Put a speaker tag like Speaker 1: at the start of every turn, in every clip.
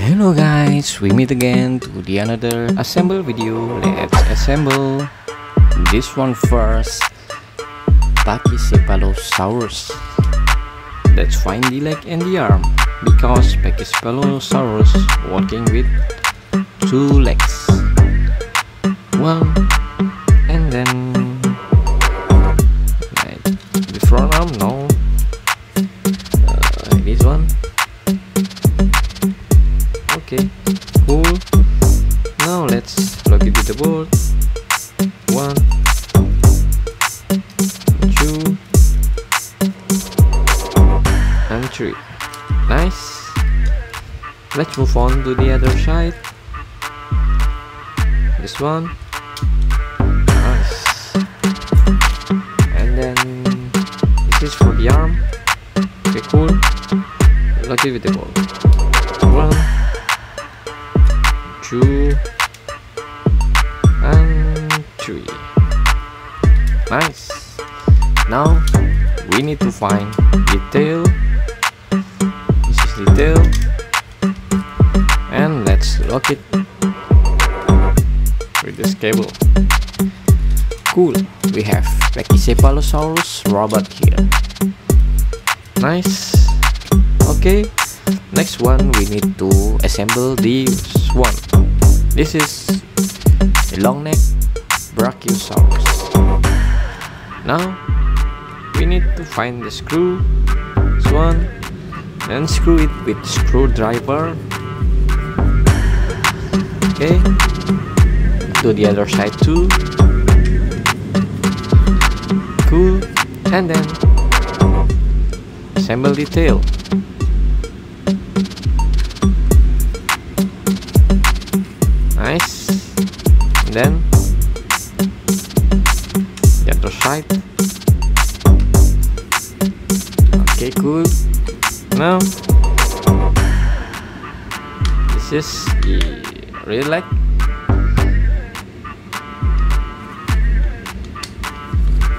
Speaker 1: Hello guys, we meet again to the another assemble video. Let's assemble this one first. Pachycepalosaurus. Let's find the leg and the arm, because Pachycepalosaurus walking with two legs, one and then the front arm. No, this one. Okay, cool. Now let's plug it with the board. 1, 2 and 3. Nice. Let's move on to the other side. This one. Nice. And then this is for the arm. Okay, cool. Plug it with the board. 1, 2 and 3. Nice. Now we need to find the tail. This is the tail, and let's lock it with this cable. Cool. We have Pachycepalosaurus robot here. Nice. Okay. Next one, we need to assemble this one. This is the long neck brachiosaurus. Now we need to find the screw, this one, and screw it with screwdriver. Okay, to the other side too. Cool. And then assemble the tail. Nice. And then the other side. Okay, cool. Now this is the rear leg.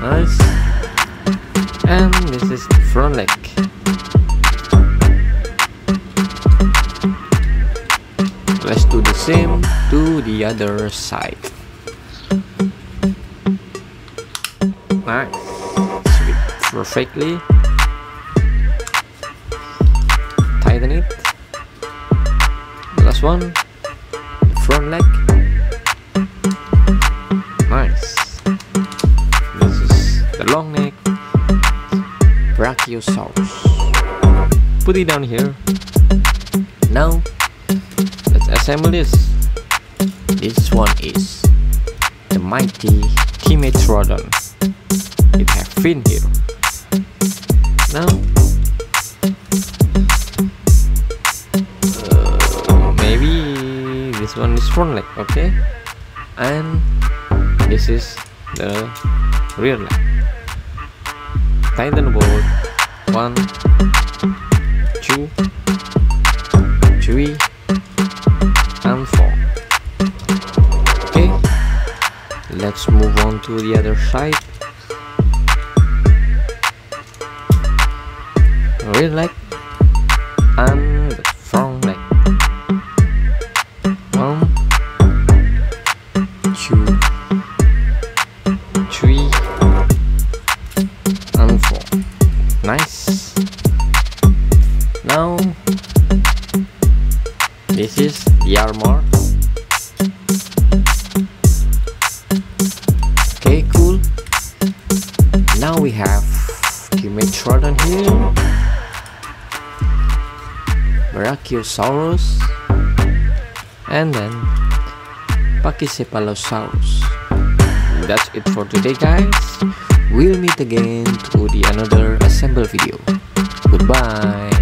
Speaker 1: Nice. And this is the front leg. Let's do the same to the other side. Nice. Fit perfectly. Tighten it. Last one. The front leg. Nice. This is the long neck brachiosaurus. Put it down here. Now let's assemble this. This one is the mighty dimetrodon. It has fin here. Now maybe this one is front leg. Okay, and this is the rear leg. Tighten the bolt. 1, 2, 3 and 4. Okay, let's move on to the other side. Rear leg and the front leg. 1, 2, 3 and 4. Nice. Now this is the armor. Okay, cool. Now we have dimetrodon here, brachiosaurus, and then Pachycepalosaurus. That's it for today, guys. We'll meet again to the another assemble video. Goodbye.